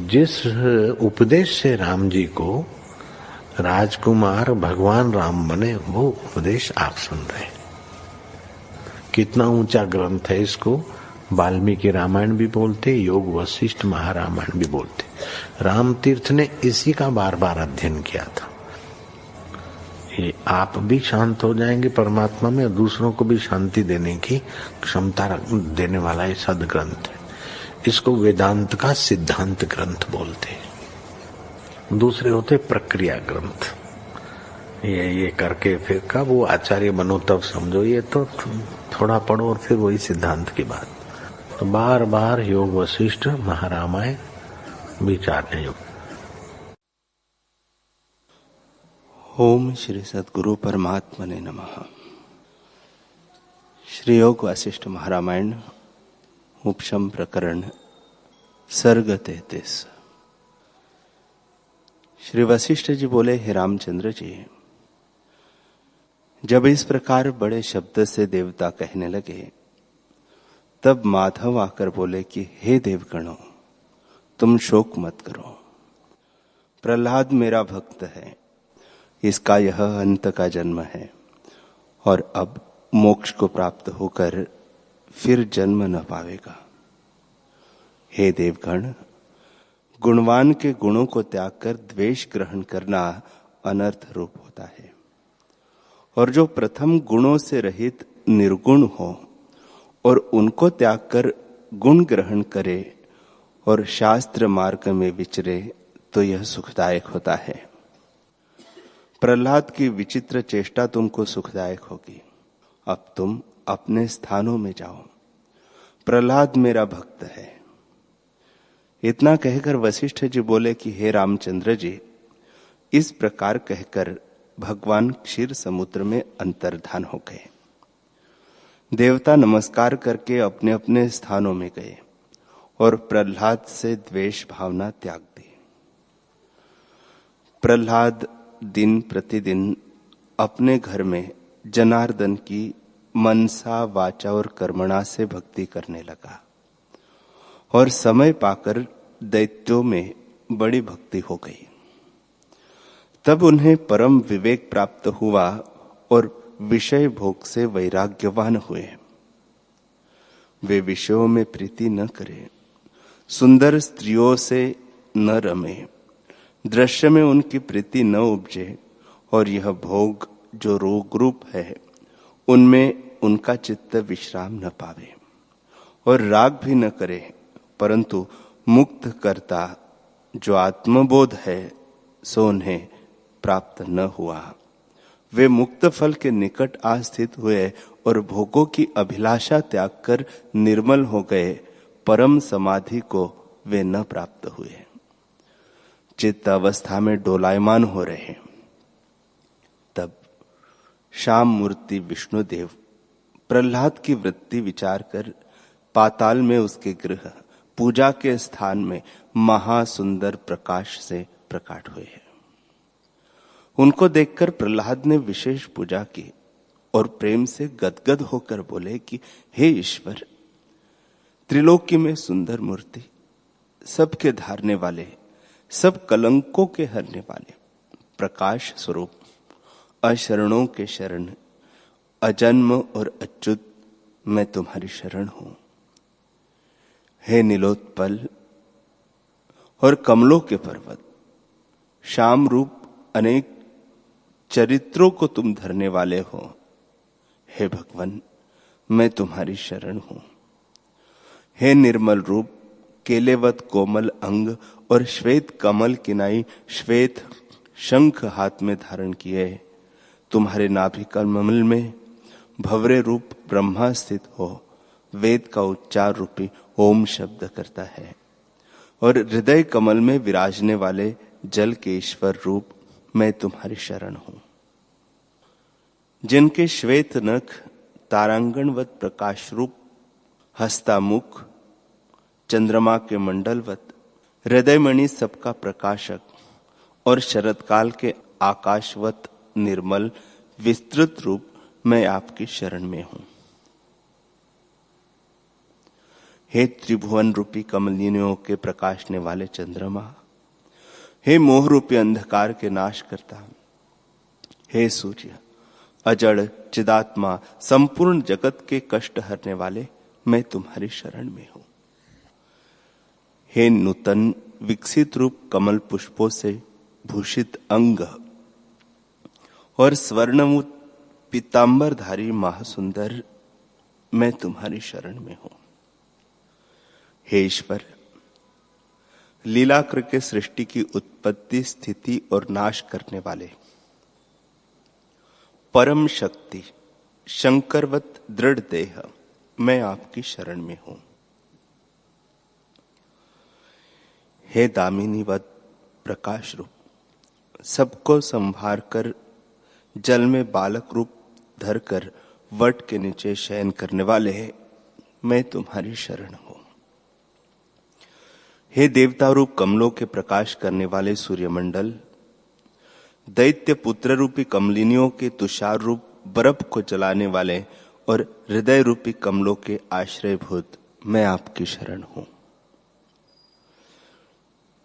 जिस उपदेश से राम जी को राजकुमार भगवान राम बने, वो उपदेश आप सुन रहे हैं। कितना ऊंचा ग्रंथ है। इसको वाल्मीकि रामायण भी बोलते, योग वशिष्ठ महारामायण भी बोलते। राम तीर्थ ने इसी का बार बार अध्ययन किया था। ये आप भी शांत हो जाएंगे परमात्मा में, और दूसरों को भी शांति देने की क्षमता देने वाला ये सदग्रंथ है। इसको वेदांत का सिद्धांत ग्रंथ बोलते हैं। दूसरे होते प्रक्रिया ग्रंथ। ये करके फिर कब वो आचार्य बनो तब समझो, ये तो थोड़ा पढ़ो और फिर वही सिद्धांत की बात। तो बार बार योग वशिष्ठ महारामायण विचारने योग। ओम श्री सद्गुरु परमात्मने नमः। श्री योग वशिष्ठ महारामायण उपशम प्रकरण सर्ग 33। श्री वशिष्ठ जी बोले, हे रामचंद्र जी, जब इस प्रकार बड़े शब्द से देवता कहने लगे, तब माधव आकर बोले कि हे देवगणों, तुम शोक मत करो। प्रहलाद मेरा भक्त है, इसका यह अंत का जन्म है और अब मोक्ष को प्राप्त होकर फिर जन्म न पावेगा। हे देवगण, गुणवान के गुणों को त्याग कर द्वेष ग्रहण करना अनर्थ रूप होता है, और जो प्रथम गुणों से रहित निर्गुण हो और उनको त्याग कर गुण ग्रहण करे और शास्त्र मार्ग में विचरे, तो यह सुखदायक होता है। प्रहलाद की विचित्र चेष्टा तुमको सुखदायक होगी। अब तुम अपने स्थानों में जाओ। प्रहलाद मेरा भक्त है। इतना कहकर वशिष्ठ जी बोले कि हे रामचंद्र जी, इस प्रकार कहकर भगवान क्षीर समुद्र में अंतर्धान हो गए। देवता नमस्कार करके अपने अपने स्थानों में गए और प्रहलाद से द्वेष भावना त्याग दी। प्रहलाद दिन प्रतिदिन अपने घर में जनार्दन की मनसा वाचा और कर्मणा से भक्ति करने लगा, और समय पाकर दैत्यों में बड़ी भक्ति हो गई। तब उन्हें परम विवेक प्राप्त हुआ और विषय भोग से वैराग्यवान हुए। वे विषयों में प्रीति न करें, सुंदर स्त्रियों से न रमे, दृश्य में उनकी प्रीति न उपजे, और यह भोग जो रोग रूप है उनमें उनका चित्त विश्राम न पावे, और राग भी न करे, परंतु मुक्त करता जो आत्मबोध है सो उन्हें प्राप्त न हुआ। वे मुक्त फल के निकट आ स्थित हुए और भोगों की अभिलाषा त्याग कर निर्मल हो गए। परम समाधि को वे न प्राप्त हुए, चित्त अवस्था में डोलायमान हो रहे। तब श्याम मूर्ति विष्णुदेव प्रहलाद की वृत्ति विचार कर पाताल में उसके गृह पूजा के स्थान में महासुंदर प्रकाश से प्रकट हुए हैं। उनको देखकर प्रहलाद ने विशेष पूजा की और प्रेम से गदगद होकर बोले कि हे ईश्वर, त्रिलोकी में सुंदर मूर्ति, सबके धारने वाले, सब कलंकों के हरने वाले, प्रकाश स्वरूप, अशरणों के शरण, अजन्म और अच्युत, मैं तुम्हारी शरण हूं। हे नीलोत्पल और कमलों के पर्वत, श्याम रूप अनेक चरित्रों को तुम धरने वाले हो। हे भगवान, मैं तुम्हारी शरण हूं। हे निर्मल रूप, केलेवत कोमल अंग और श्वेत कमल किनाई श्वेत शंख हाथ में धारण किए, तुम्हारे नाभि कमल में भवरे रूप ब्रह्मा स्थित हो, वेद का उच्चार रूपी ओम शब्द करता है, और हृदय कमल में विराजने वाले जल के ईश्वर रूप मैं तुम्हारी शरण हूं। जिनके श्वेत नख तारांगणवत प्रकाश रूप, हस्तामुख चंद्रमा के मंडलवत, हृदयमणि सबका प्रकाशक और शरतकाल के आकाशवत निर्मल विस्तृत रूप मैं आपकी शरण में हूं। हे त्रिभुवन रूपी कमलिनियों के प्रकाशने वाले चंद्रमा, हे मोह रूपी अंधकार के नाश करता, हे सूर्य, अजड़ चिदात्मा, संपूर्ण जगत के कष्ट हरने वाले, मैं तुम्हारी शरण में हूं। हे नूतन विकसित रूप कमल पुष्पों से भूषित अंग और स्वर्णमुत पीतांबरधारी महासुंदर, मैं तुम्हारी शरण में हूं। हे ईश्वर, लीला करके सृष्टि की उत्पत्ति, स्थिति और नाश करने वाले, परम शक्ति, शंकरवत दृढ़ देह, मैं आपकी शरण में हूं। हे दामिनीवत प्रकाश रूप, सबको संभार कर जल में बालक रूप धरकर वट के नीचे शयन करने वाले, मैं तुम्हारी शरण हूं। हे देवता रूप कमलों के प्रकाश करने वाले सूर्यमंडल, दैत्य पुत्र रूपी कमलिनियों के तुषार रूप बर्फ को जलाने वाले और हृदय रूपी कमलों के आश्रयभूत, मैं आपकी शरण हूं।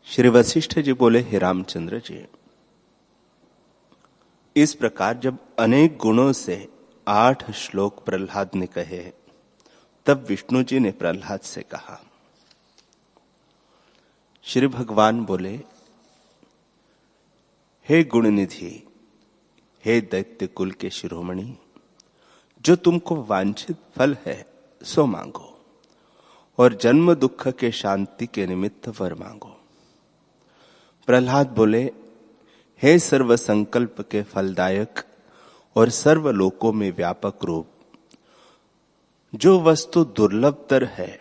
श्री वशिष्ठ जी बोले, हे रामचंद्र जी, इस प्रकार जब अनेक गुणों से 8 श्लोक प्रहलाद ने कहे, तब विष्णु जी ने प्रहलाद से कहा। श्री भगवान बोले, हे गुणनिधि, हे दैत्य कुल के शिरोमणि, जो तुमको वांछित फल है सो मांगो और जन्म दुख के शांति के निमित्त वर मांगो। प्रहलाद बोले, हे सर्व संकल्प के फलदायक और सर्व लोकों में व्यापक रूप, जो वस्तु दुर्लभतर है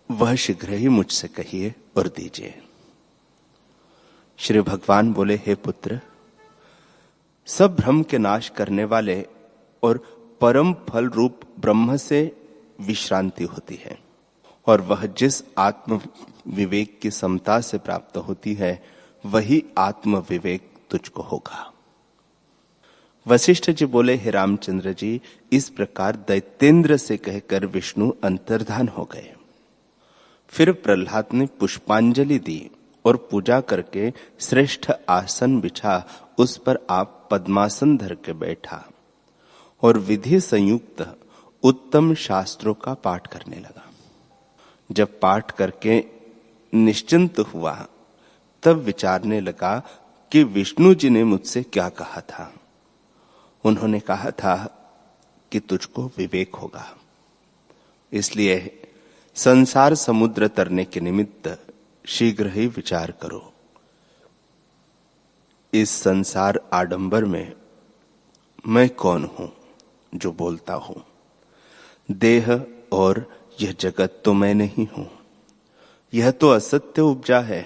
वह शीघ्र ही मुझसे कहिए और दीजिए। श्री भगवान बोले, हे पुत्र, सब भ्रम के नाश करने वाले और परम फल रूप ब्रह्म से विश्रांति होती है, और वह जिस आत्म विवेक की समता से प्राप्त होती है वही आत्म विवेक तुझको होगा। वशिष्ठ जी बोले, हे रामचंद्र जी, इस प्रकार दैत्येंद्र से कहकर विष्णु अंतर्धान हो गए। फिर प्रहलाद ने पुष्पांजलि दी और पूजा करके श्रेष्ठ आसन बिछा उस पर आप पद्मासन धर के बैठा और विधि संयुक्त उत्तम शास्त्रों का पाठ करने लगा। जब पाठ करके निश्चिंत हुआ तब विचारने लगा कि विष्णु जी ने मुझसे क्या कहा था। उन्होंने कहा था कि तुझको विवेक होगा, इसलिए संसार समुद्र तरने के निमित्त शीघ्र ही विचार करो। इस संसार आडंबर में मैं कौन हूं जो बोलता हूं? देह और यह जगत तो मैं नहीं हूं। यह तो असत्य उपजा है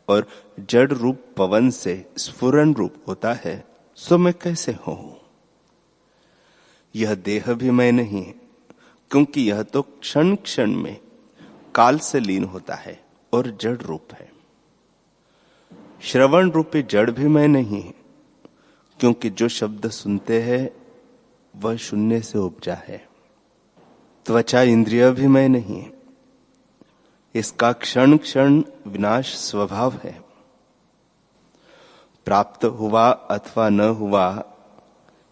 और जड़ रूप पवन से स्फुरन रूप होता है, सो मैं कैसे हूं? यह देह भी मैं नहीं, क्योंकि यह तो क्षण क्षण में काल से लीन होता है और जड़ रूप है। श्रवण रूपी जड़ भी मैं नहीं, क्योंकि जो शब्द सुनते हैं वह शून्य से उपजा है। त्वचा इंद्रिय भी मैं नहीं, इसका क्षण क्षण विनाश स्वभाव है। प्राप्त हुआ अथवा न हुआ,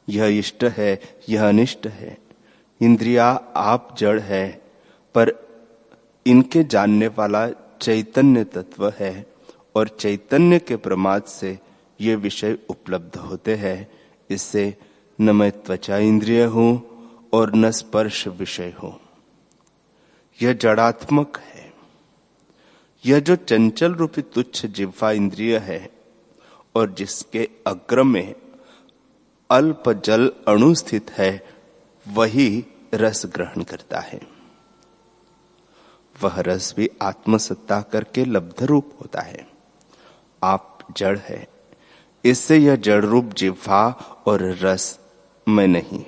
यह इष्ट है यह अनिष्ट है। इंद्रिया आप जड़ है, पर इनके जानने वाला चैतन्य तत्व है, और चैतन्य के प्रमाद से ये विषय उपलब्ध होते हैं। इससे न मैं त्वचा इंद्रिय हूं और न स्पर्श विषय हूं। यह जड़ात्मक है। यह जो चंचल रूपी तुच्छ जिह्वा इंद्रिय है और जिसके अग्र में अल्प जल अणु स्थित है, वही रस ग्रहण करता है। वह रस भी आत्मसत्ता करके लब्ध रूप होता है। आप जड़ है, इससे यह जड़ रूप जिह्वा और रस मैं नहीं।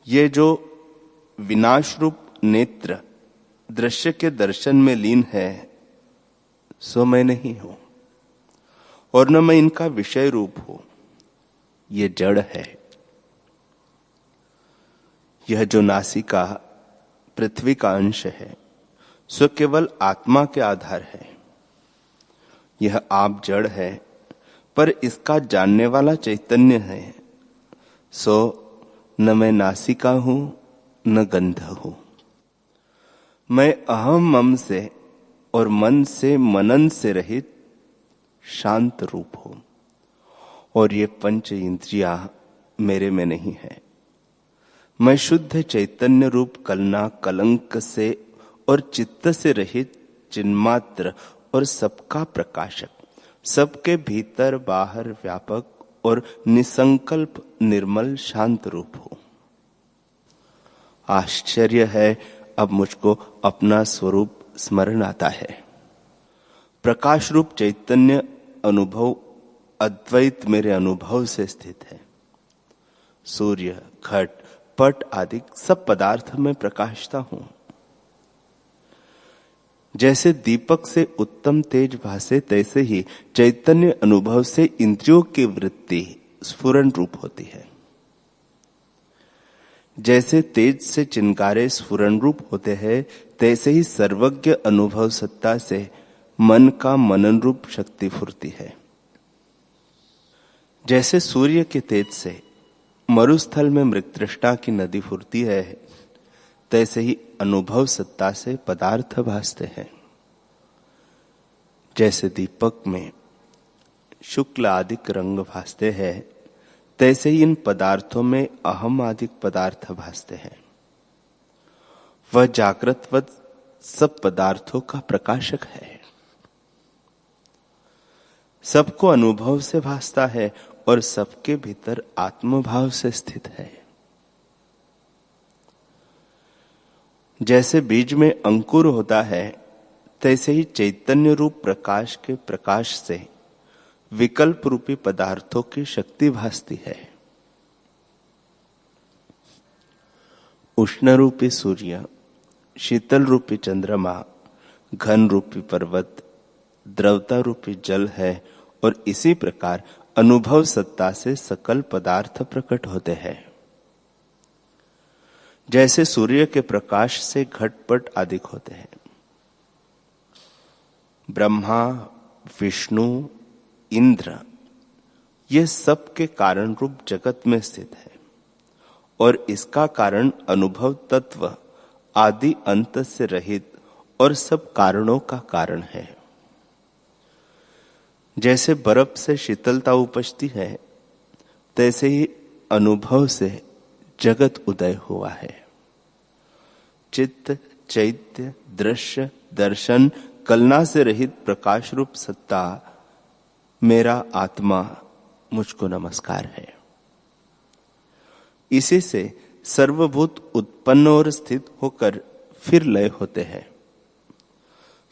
ये जो विनाश रूप नेत्र दृश्य के दर्शन में लीन है, सो मैं नहीं हूं, और न मैं इनका विषय रूप हूं। ये जड़ है। यह जो नासिका पृथ्वी का अंश है, सो केवल आत्मा के आधार है। यह आप जड़ है, पर इसका जानने वाला चैतन्य है। सो न मैं नासिका हूं न गंध हूं। मैं अहम मम से और मन से मनन से रहित शांत रूप हूं, और ये पंच इंद्रियां मेरे में नहीं है। मैं शुद्ध चैतन्य रूप कलना कलंक से और चित्त से रहित चिन्मात्र और सबका प्रकाशक, सबके भीतर बाहर व्यापक और निसंकल्प निर्मल शांत रूप हूं। आश्चर्य है, अब मुझको अपना स्वरूप स्मरण आता है। प्रकाश रूप चैतन्य अनुभव अद्वैत मेरे अनुभव से स्थित है। सूर्य, घट, पट आदि सब पदार्थ में प्रकाशता हूं। जैसे दीपक से उत्तम तेज भासे, तैसे ही चैतन्य अनुभव से इंद्रियों की वृत्ति स्फुरन रूप होती है। जैसे तेज से चिंगारे स्फुरन रूप होते हैं, तैसे ही सर्वज्ञ अनुभव सत्ता से मन का मनन रूप शक्ति फुरती है। जैसे सूर्य के तेज से मरुस्थल में मृगतृष्णा की नदी फुरती है, तैसे ही अनुभव सत्ता से पदार्थ भासते हैं। जैसे दीपक में शुक्ल आदिक रंग भासते हैं, तैसे ही इन पदार्थों में अहम आदिक पदार्थ भासते हैं। वह जागृतवत सब पदार्थों का प्रकाशक है, सबको अनुभव से भासता है और सबके भीतर आत्मभाव से स्थित है। जैसे बीज में अंकुर होता है, तैसे ही चैतन्य रूप प्रकाश के प्रकाश से विकल्प रूपी पदार्थों की शक्ति भासती है। उष्ण रूपी सूर्य, शीतल रूपी चंद्रमा, घन रूपी पर्वत, द्रवता रूपी जल है, और इसी प्रकार अनुभव सत्ता से सकल पदार्थ प्रकट होते हैं। जैसे सूर्य के प्रकाश से घटपट आदि होते हैं। ब्रह्मा, विष्णु, इंद्र ये सब के कारण रूप जगत में स्थित है, और इसका कारण अनुभव तत्व आदि अंत से रहित और सब कारणों का कारण है। जैसे बर्फ से शीतलता उपजती है, तैसे ही अनुभव से जगत उदय हुआ है। चित्त, चैत्य, दृश्य, दर्शन, कलना से रहित प्रकाश रूप सत्ता मेरा आत्मा, मुझको नमस्कार है। इसी से सर्वभूत उत्पन्न और स्थित होकर फिर लय होते हैं।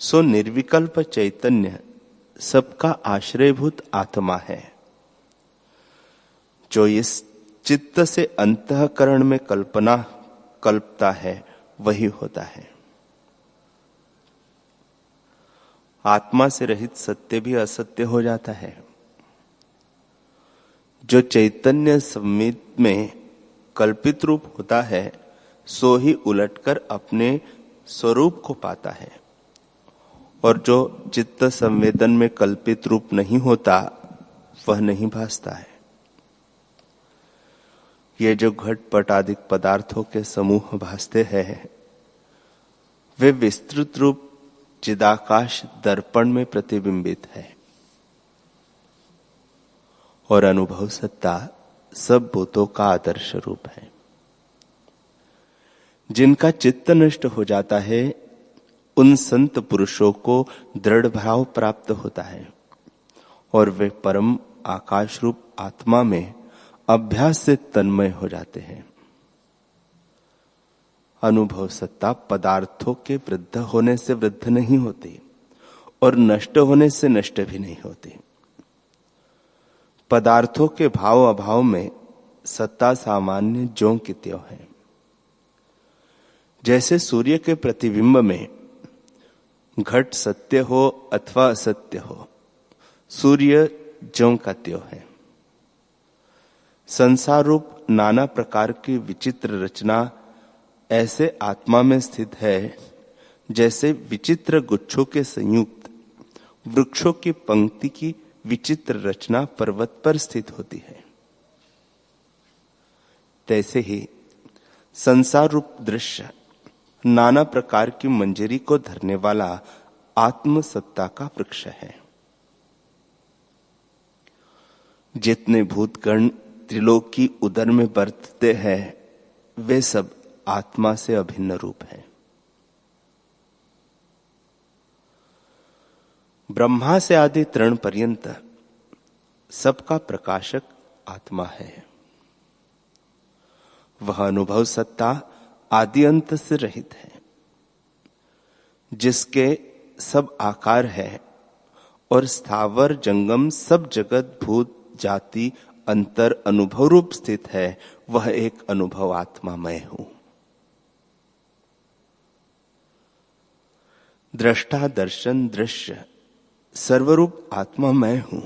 सो निर्विकल्प चैतन्य सबका आश्रयभूत आत्मा है, जो इस चित्त से अंतःकरण में कल्पता है, वही होता है। आत्मा से रहित सत्य भी असत्य हो जाता है। जो चैतन्य संवित में कल्पित रूप होता है, सो ही उलटकर अपने स्वरूप को पाता है, और जो चित्त संवेदन में कल्पित रूप नहीं होता, वह नहीं भासता है। ये जो घटपट आदि पदार्थों के समूह भासते हैं, वे विस्तृत रूप चिदाकाश दर्पण में प्रतिबिंबित है, और अनुभव सत्ता सब भूतों का आदर्श रूप है। जिनका चित्त नष्ट हो जाता है, उन संत पुरुषों को दृढ़ भाव प्राप्त होता है, और वे परम आकाश रूप आत्मा में अभ्यास से तन्मय हो जाते हैं। अनुभव सत्ता पदार्थों के वृद्ध होने से वृद्ध नहीं होती, और नष्ट होने से नष्ट भी नहीं होती। पदार्थों के भाव अभाव में सत्ता सामान्य ज्यों की त्यों है। जैसे सूर्य के प्रतिबिंब में घट सत्य हो अथवा असत्य हो, सूर्य ज्यों का त्यों है। संसार रूप नाना प्रकार की विचित्र रचना ऐसे आत्मा में स्थित है जैसे विचित्र गुच्छों के संयुक्त वृक्षों की पंक्ति की विचित्र रचना पर्वत पर स्थित होती है। तैसे ही संसार रूप दृश्य नाना प्रकार की मंजरी को धरने वाला आत्म सत्ता का वृक्ष है। जितने भूतगण त्रिलोकी उदर में बरतते हैं वे सब आत्मा से अभिन्न रूप है। ब्रह्मा से आदि तृण पर्यंत सबका प्रकाशक आत्मा है। वह अनुभव सत्ता आदि अंत से रहित है, जिसके सब आकार है और स्थावर जंगम सब जगत भूत जाति अंतर अनुभव रूप स्थित है। वह एक अनुभव आत्मा मैं हूं। दृष्टा दर्शन दृश्य सर्वरूप आत्मा मैं हूं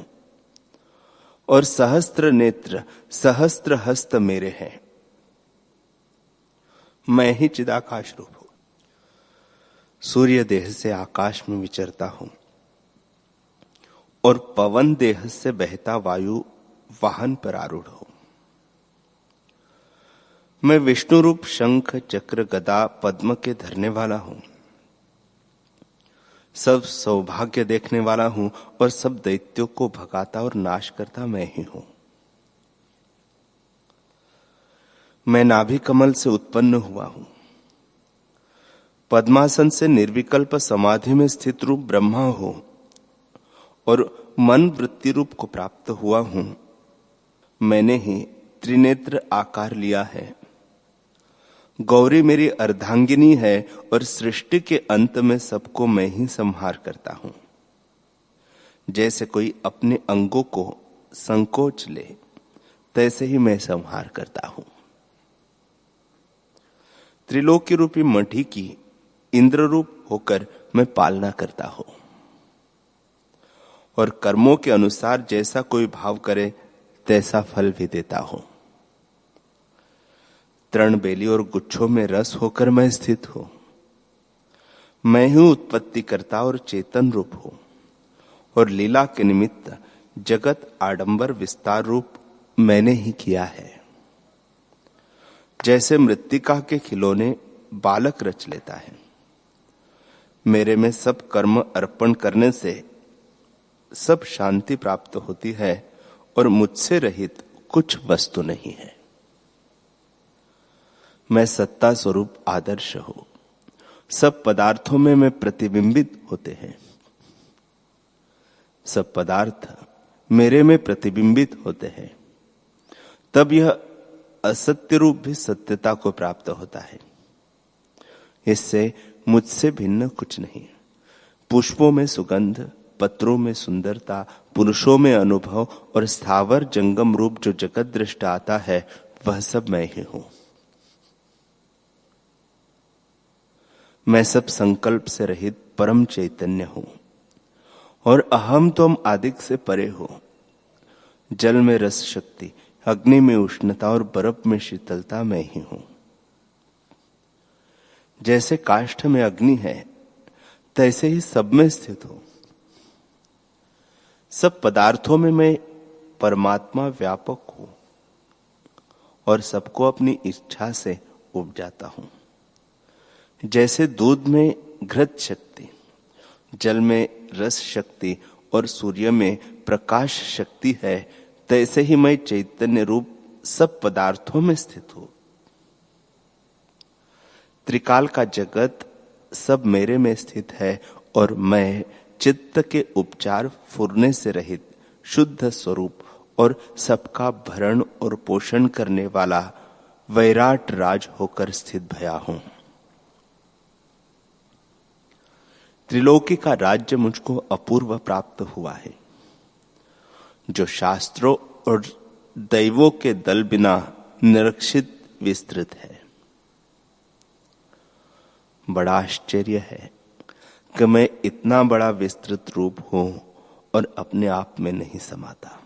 और सहस्त्र नेत्र सहस्त्र हस्त मेरे हैं। मैं ही चिदाकाश रूप हूं। सूर्य देह से आकाश में विचरता हूं और पवन देह से बहता वायु वाहन पर आरूढ़ हूं। मैं विष्णु रूप शंख चक्र गदा पद्म के धरने वाला हूं। सब सौभाग्य देखने वाला हूं और सब दैत्यों को भगाता और नाश करता मैं ही हूं। मैं नाभि कमल से उत्पन्न हुआ हूं। पद्मासन से निर्विकल्प समाधि में स्थित रूप ब्रह्मा हूं और मन वृत्ति रूप को प्राप्त हुआ हूं। मैंने ही त्रिनेत्र आकार लिया है। गौरी मेरी अर्धांगिनी है और सृष्टि के अंत में सबको मैं ही संहार करता हूं। जैसे कोई अपने अंगों को संकोच ले तैसे ही मैं संहार करता हूं। त्रिलोकी रूपी मठी की इंद्र रूप होकर मैं पालना करता हूं और कर्मों के अनुसार जैसा कोई भाव करे तैसा फल भी देता हूं। तृण बेली और गुच्छों में रस होकर मैं स्थित हूं। मैं ही उत्पत्ति करता और चेतन रूप हूं और लीला के निमित्त जगत आडंबर विस्तार रूप मैंने ही किया है। जैसे मृत्तिका के खिलौने बालक रच लेता है, मेरे में सब कर्म अर्पण करने से सब शांति प्राप्त होती है और मुझसे रहित कुछ वस्तु नहीं है। मैं सत्ता स्वरूप आदर्श हूं। सब पदार्थों में मैं प्रतिबिंबित होते हैं। सब पदार्थ मेरे में प्रतिबिंबित होते हैं। तब यह असत्य रूप भी सत्यता को प्राप्त होता है। इससे मुझसे भिन्न कुछ नहीं। पुष्पों में सुगंध, पत्रों में सुंदरता, पुरुषों में अनुभव और स्थावर जंगम रूप जो जगत दृष्ट आता है वह सब मैं ही हूं। मैं सब संकल्प से रहित परम चैतन्य हूं और अहम तुम आदिक से परे हो। जल में रस शक्ति, अग्नि में उष्णता और बर्फ में शीतलता मैं ही हूं। जैसे काष्ठ में अग्नि है तैसे ही सब में स्थित हूं। सब पदार्थों में मैं परमात्मा व्यापक हूं और सबको अपनी इच्छा से उपजाता हूं। जैसे दूध में घृत शक्ति, जल में रस शक्ति और सूर्य में प्रकाश शक्ति है, तैसे ही मैं चैतन्य रूप सब पदार्थों में स्थित हूं। त्रिकाल का जगत सब मेरे में स्थित है और मैं चित्त के उपचार फुरने से रहित शुद्ध स्वरूप और सबका भरण और पोषण करने वाला वैराट राज होकर स्थित भया हूं। त्रिलोकी का राज्य मुझको अपूर्व प्राप्त हुआ है, जो शास्त्रों और दैवों के दल बिना निरीक्षित विस्तृत है। बड़ा आश्चर्य है कि मैं इतना बड़ा विस्तृत रूप हूं और अपने आप में नहीं समाता।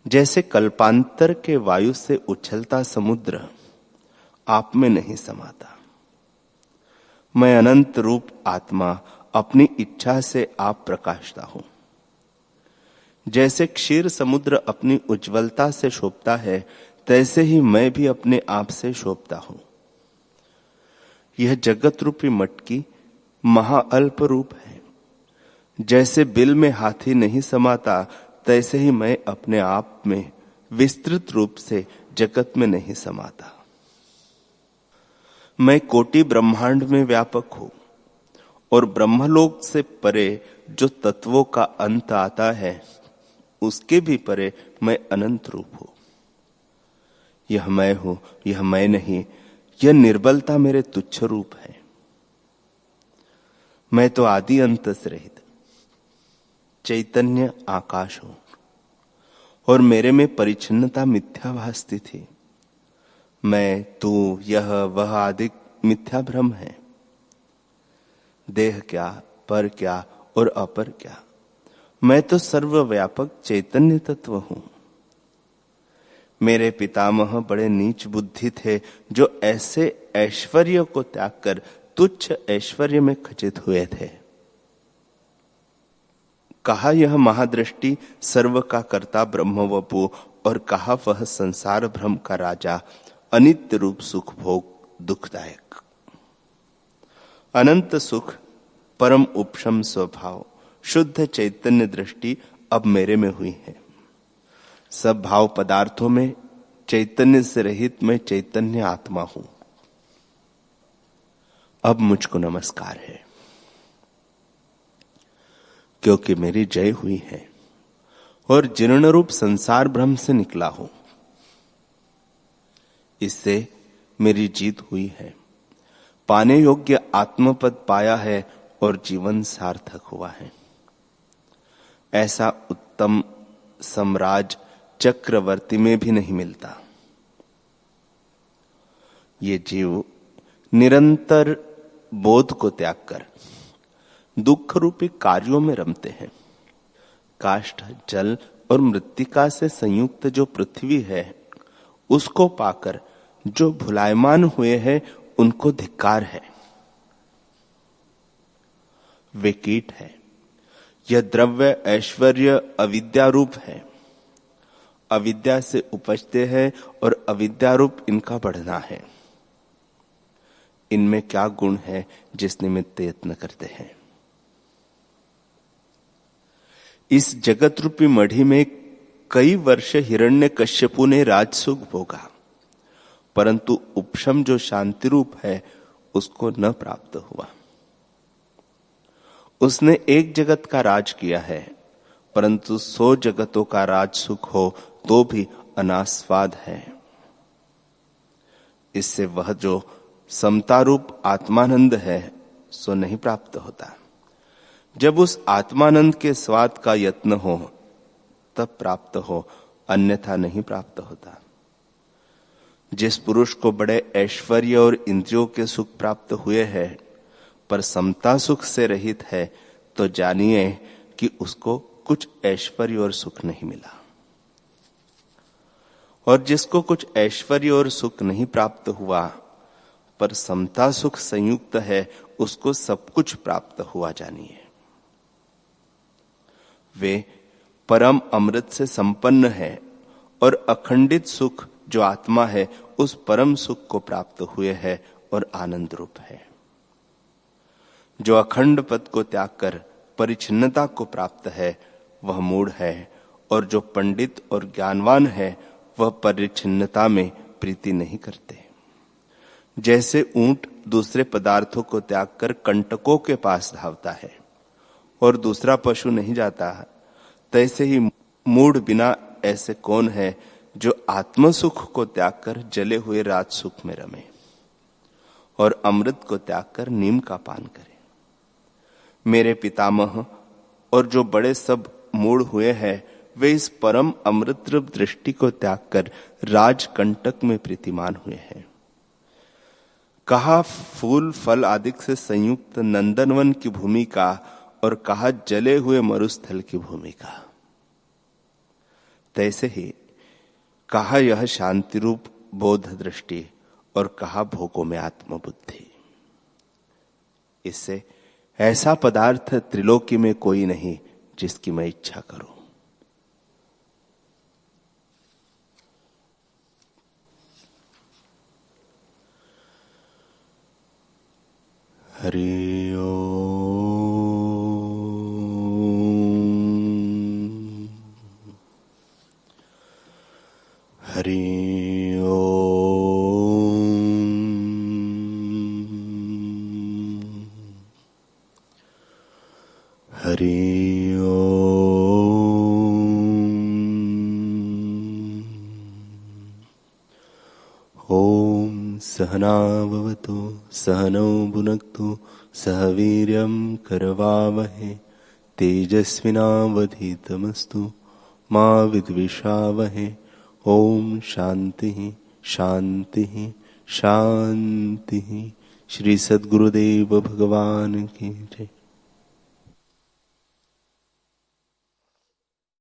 जैसे कल्पांतर के वायु से उछलता समुद्र आप में नहीं समाता। मैं अनंत रूप आत्मा अपनी इच्छा से आप प्रकाशता हूं। जैसे क्षीर समुद्र अपनी उज्ज्वलता से शोभता है, तैसे ही मैं भी अपने आप से शोभता हूं। यह जगत रूपी मटकी महाअल्प रूप है। जैसे बिल में हाथी नहीं समाता, तैसे ही मैं अपने आप में विस्तृत रूप से जगत में नहीं समाता। मैं कोटि ब्रह्मांड में व्यापक हूं और ब्रह्मलोक से परे जो तत्वों का अंत आता है, उसके भी परे मैं अनंत रूप हूं। यह मैं हूं, यह मैं नहीं, यह निर्बलता मेरे तुच्छ रूप है। मैं तो आदि अंत से रहित चैतन्य आकाश हूं और मेरे में परिच्छिन्नता मिथ्या भासती थी। मैं, तू, यह, वह आदि मिथ्या भ्रम है। देह क्या, पर क्या और अपर क्या, मैं तो सर्वव्यापक चैतन्य तत्व हूं। मेरे पितामह बड़े नीच बुद्धि थे, जो ऐसे ऐश्वर्य को त्याग कर तुच्छ ऐश्वर्य में खचित हुए थे। कहा यह महादृष्टि सर्व का कर्ता ब्रह्म वपु, और कहा वह संसार भ्रम का राजा, अनित्य रूप सुख भोग दुखदायक। अनंत सुख, परम उपशम स्वभाव, शुद्ध चैतन्य दृष्टि अब मेरे में हुई है। सब भाव पदार्थों में चैतन्य से रहित मैं चैतन्य आत्मा हूं। अब मुझको नमस्कार है, क्योंकि मेरी जय हुई है और जीर्ण रूप संसार भ्रम से निकला हूं। इससे मेरी जीत हुई है। पाने योग्य आत्मपद पाया है और जीवन सार्थक हुआ है। ऐसा उत्तम सम्राज चक्रवर्ती में भी नहीं मिलता। ये जीव निरंतर बोध को त्याग कर दुख रूपी कार्यों में रमते हैं। काष्ठ, जल और मृत्तिका से संयुक्त जो पृथ्वी है, उसको पाकर जो भुलायमान हुए हैं, उनको धिक्कार है। वे कीट है। यह द्रव्य ऐश्वर्य अविद्या रूप है। अविद्या से उपजते हैं और अविद्या रूप इनका बढ़ना है। इनमें क्या गुण है जिस निमित्त यत्न करते हैं। इस जगत रूपी मढ़ी में कई वर्ष हिरण्यकश्यपु ने राजसुख भोगा, परंतु उपशम जो शांति रूप है उसको न प्राप्त हुआ। उसने एक जगत का राज किया है, परंतु 100 जगतों का राज सुख हो तो भी अनास्वाद है। इससे वह जो समता रूप आत्मानंद है सो नहीं प्राप्त होता। जब उस आत्मानंद के स्वाद का यत्न हो तब प्राप्त हो, अन्यथा नहीं प्राप्त होता। जिस पुरुष को बड़े ऐश्वर्य और इंद्रियों के सुख प्राप्त हुए हैं, पर समता सुख से रहित है, तो जानिए कि उसको कुछ ऐश्वर्य और सुख नहीं मिला। और जिसको कुछ ऐश्वर्य और सुख नहीं प्राप्त हुआ, पर समता सुख संयुक्त है, उसको सब कुछ प्राप्त हुआ जानिए। वे परम अमृत से संपन्न है और अखंडित सुख जो आत्मा है, उस परम सुख को प्राप्त हुए है और आनंद रूप है। जो अखंड पद को त्याग कर परिच्छिन्नता को प्राप्त है, वह मूढ़ है, और जो पंडित और ज्ञानवान है, वह परिच्छिन्नता में प्रीति नहीं करते। जैसे ऊंट दूसरे पदार्थों को त्याग कर कंटकों के पास धावता है और दूसरा पशु नहीं जाता, तैसे ही मूढ़ बिना ऐसे कौन है जो आत्म सुख को त्याग कर जले हुए राज सुख में रमे और अमृत को त्याग कर नीम का पान करे। मेरे पितामह और जो बड़े सब मूढ़ हुए हैं, वे इस परम अमृत रूप दृष्टि को त्याग कर राजकंटक में प्रीतिमान हुए हैं। कहा फूल फल आदि से संयुक्त नंदनवन की भूमि का, और कहा जले हुए मरुस्थल की भूमि का। तैसे ही कहा यह शांति रूप बोध दृष्टि और कहा भोगों में आत्मबुद्धि। इससे ऐसा पदार्थ त्रिलोकी में कोई नहीं जिसकी मैं इच्छा करूं। हरि ओम, हरि ओम, हरि ओम। सहना भवतु सहनौ भुनक्तु सह वीर्यं करवावहे तेजस्विनावधीतमस्तु मा विद्विषावहे। ओम शांति शांति शांति। श्री सद्गुरुदेव भगवान की जय।